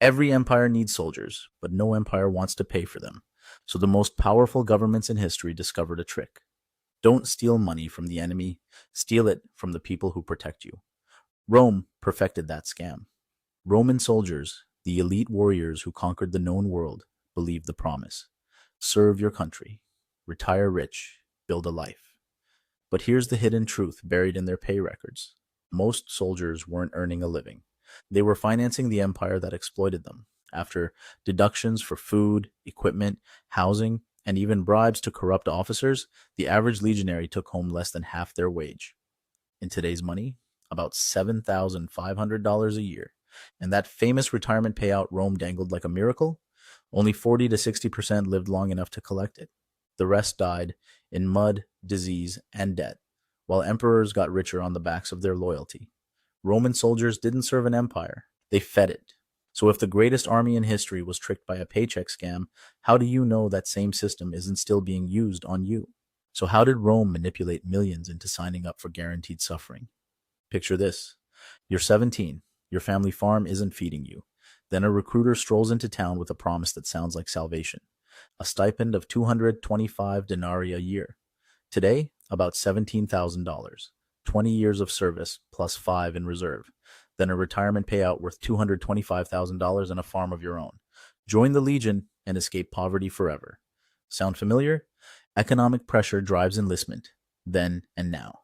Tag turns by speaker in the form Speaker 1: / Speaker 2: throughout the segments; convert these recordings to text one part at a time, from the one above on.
Speaker 1: Every empire needs soldiers, but no empire wants to pay for them. So the most powerful governments in history discovered a trick. Don't steal money from the enemy, steal it from the people who protect you. Rome perfected that scam. Roman soldiers, the elite warriors who conquered the known world, believed the promise. Serve your country, retire rich, build a life. But here's the hidden truth buried in their pay records. Most soldiers weren't earning a living. They were financing the empire that exploited them. After deductions for food, equipment, housing, and even bribes to corrupt officers, the average legionary took home less than half their wage. In today's money, about $7,500 a year. And that famous retirement payout Rome dangled like a miracle, only 40 to 60% lived long enough to collect it. The rest died in mud, disease, and debt, while emperors got richer on the backs of their loyalty. Roman soldiers didn't serve an empire, they fed it. So if the greatest army in history was tricked by a paycheck scam, how do you know that same system isn't still being used on you? So how did Rome manipulate millions into signing up for guaranteed suffering? Picture this. You're 17. Your family farm isn't feeding you. Then a recruiter strolls into town with a promise that sounds like salvation. A stipend of 225 denarii a year. Today, about $17,000. 20 years of service plus 5 in reserve. Then a retirement payout worth $225,000 and a farm of your own. Join the Legion and escape poverty forever. Sound familiar? Economic pressure drives enlistment, then and now.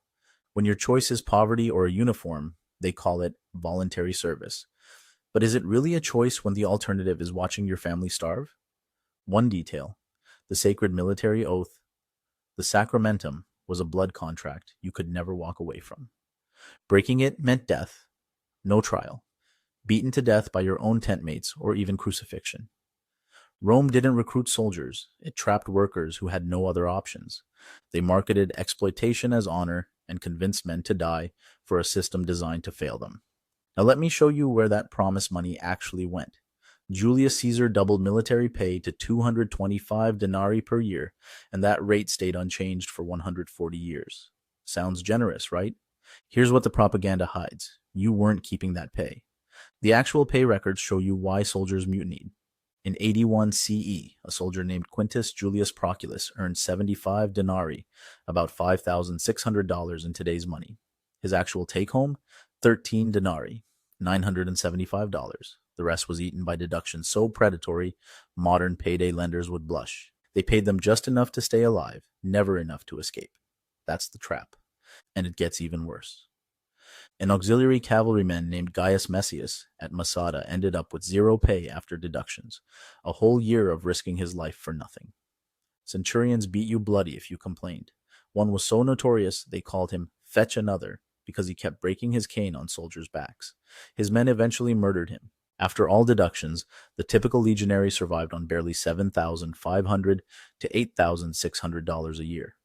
Speaker 1: When your choice is poverty or a uniform, they call it voluntary service. But is it really a choice when the alternative is watching your family starve? One detail, the sacred military oath, the sacramentum, was a blood contract you could never walk away from. Breaking it meant death, no trial, beaten to death by your own tent mates or even crucifixion. Rome didn't recruit soldiers, it trapped workers who had no other options. They marketed exploitation as honor and convinced men to die for a system designed to fail them. Now let me show you where that promised money actually went. Julius Caesar doubled military pay to 225 denarii per year, and that rate stayed unchanged for 140 years. Sounds generous, right? Here's what the propaganda hides. You weren't keeping that pay. The actual pay records show you why soldiers mutinied. In 81 CE, a soldier named Quintus Julius Proculus earned 75 denarii, about $5,600 in today's money. His actual take-home? 13 denarii, $975. The rest was eaten by deductions so predatory, modern payday lenders would blush. They paid them just enough to stay alive, never enough to escape. That's the trap. And it gets even worse. An auxiliary cavalryman named Gaius Messius at Masada ended up with zero pay after deductions, a whole year of risking his life for nothing. Centurions beat you bloody if you complained. One was so notorious they called him Fetch Another because he kept breaking his cane on soldiers' backs. His men eventually murdered him. After all deductions, the typical legionary survived on barely $7,500 to $8,600 a year.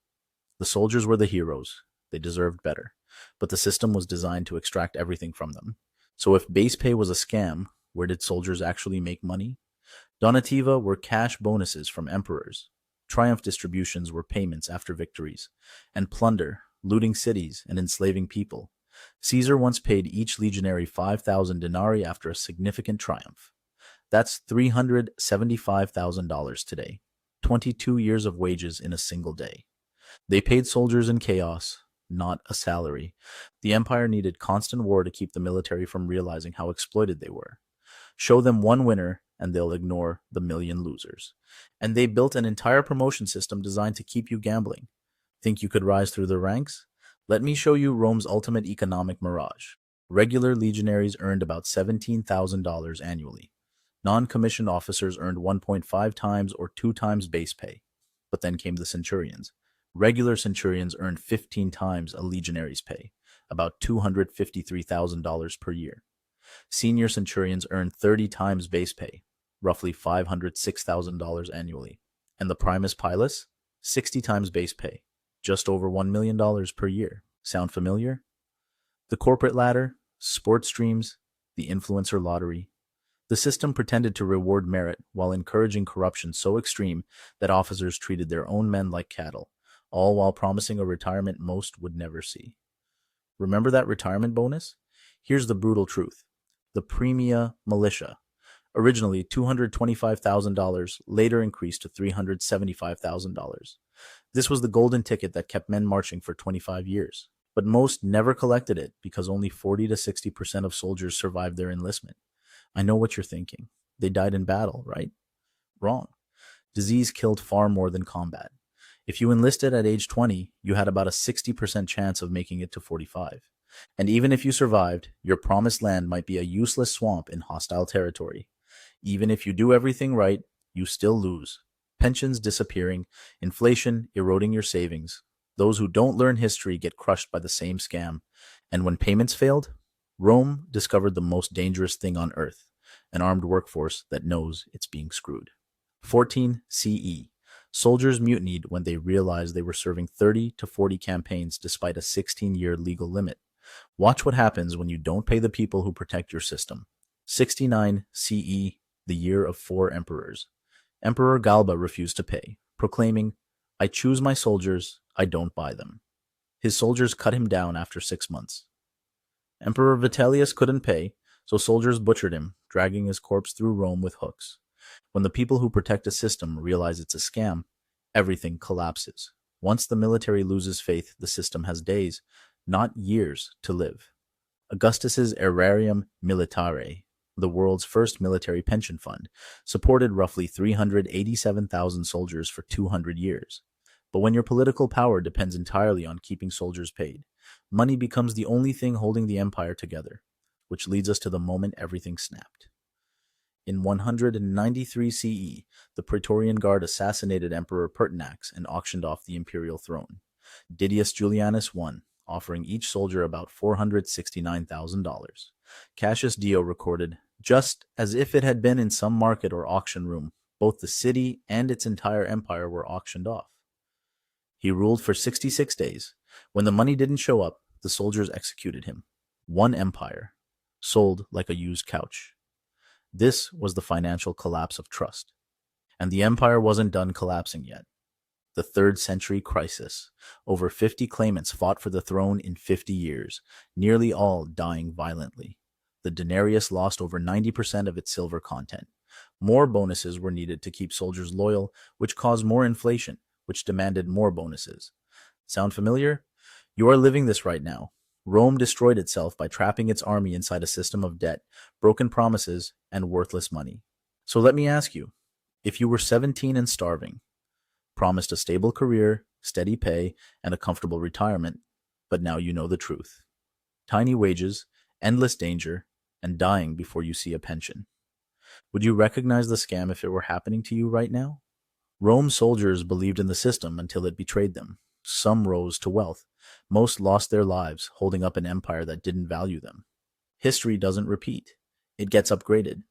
Speaker 1: The soldiers were the heroes. They deserved better. But the system was designed to extract everything from them. So if base pay was a scam, where did soldiers actually make money? Donativa were cash bonuses from emperors. Triumph distributions were payments after victories. And plunder, looting cities and enslaving people. Caesar once paid each legionary 5,000 denarii after a significant triumph. That's $375,000 today. 22 years of wages in a single day. They paid soldiers in chaos, not a salary. The empire needed constant war to keep the military from realizing how exploited they were. Show them one winner and they'll ignore the million losers. And they built an entire promotion system designed to keep you gambling. Think you could rise through the ranks? Let me show you Rome's ultimate economic mirage. Regular legionaries earned about $17,000 annually. Non-commissioned officers earned 1.5 times or 2 times base pay. But then came the centurions. Regular centurions earned 15 times a legionary's pay, about $253,000 per year. Senior centurions earned 30 times base pay, roughly $506,000 annually. And the primus pilus? 60 times base pay, just over $1 million per year. Sound familiar? The corporate ladder, sports streams, the influencer lottery. The system pretended to reward merit while encouraging corruption so extreme that officers treated their own men like cattle, all while promising a retirement most would never see. Remember that retirement bonus? Here's the brutal truth. The Premia Militia, Originally $225,000, later increased to $375,000. This was the golden ticket that kept men marching for 25 years. But most never collected it because only 40 to 60% of soldiers survived their enlistment. I know what you're thinking. They died in battle, right? Wrong. Disease killed far more than combat. If you enlisted at age 20, you had about a 60% chance of making it to 45. And even if you survived, your promised land might be a useless swamp in hostile territory. Even if you do everything right, you still lose. Pensions disappearing, inflation eroding your savings. Those who don't learn history get crushed by the same scam. And when payments failed, Rome discovered the most dangerous thing on earth, an armed workforce that knows it's being screwed. 14 CE. Soldiers mutinied when they realized they were serving 30 to 40 campaigns despite a 16-year legal limit. Watch what happens when you don't pay the people who protect your system. 69 CE, the year of 4 emperors. Emperor Galba refused to pay, proclaiming, "I choose my soldiers, I don't buy them." His soldiers cut him down after 6 months. Emperor Vitellius couldn't pay, so soldiers butchered him, dragging his corpse through Rome with hooks. When the people who protect a system realize it's a scam, everything collapses. Once the military loses faith, the system has days, not years, to live. Augustus's Aerarium Militare, the world's first military pension fund, supported roughly 387,000 soldiers for 200 years. But when your political power depends entirely on keeping soldiers paid, money becomes the only thing holding the empire together, which leads us to the moment everything snapped. In 193 CE, the Praetorian Guard assassinated Emperor Pertinax and auctioned off the imperial throne. Didius Julianus won, offering each soldier about $469,000. Cassius Dio recorded, "Just as if it had been in some market or auction room, both the city and its entire empire were auctioned off." He ruled for 66 days. When the money didn't show up, the soldiers executed him. One empire, sold like a used couch. This was the financial collapse of trust. And the empire wasn't done collapsing yet. The 3rd century crisis. Over 50 claimants fought for the throne in 50 years, nearly all dying violently. The denarius lost over 90% of its silver content. More bonuses were needed to keep soldiers loyal, which caused more inflation, which demanded more bonuses. Sound familiar? You are living this right now. Rome destroyed itself by trapping its army inside a system of debt, broken promises, and worthless money. So let me ask you, if you were 17 and starving, promised a stable career, steady pay, and a comfortable retirement, but now you know the truth. Tiny wages, endless danger, and dying before you see a pension. Would you recognize the scam if it were happening to you right now? Rome's soldiers believed in the system until it betrayed them. Some rose to wealth. Most lost their lives, holding up an empire that didn't value them. History doesn't repeat. It gets upgraded.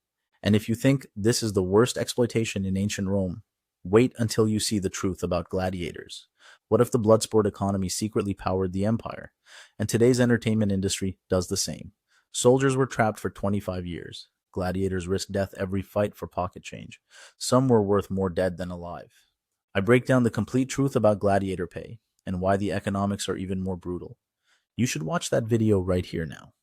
Speaker 1: And if you think this is the worst exploitation in ancient Rome, wait until you see the truth about gladiators. What if the blood sport economy secretly powered the empire? And today's entertainment industry does the same. Soldiers were trapped for 25 years. Gladiators risked death every fight for pocket change. Some were worth more dead than alive. I break down the complete truth about gladiator pay and why the economics are even more brutal. You should watch that video right here now.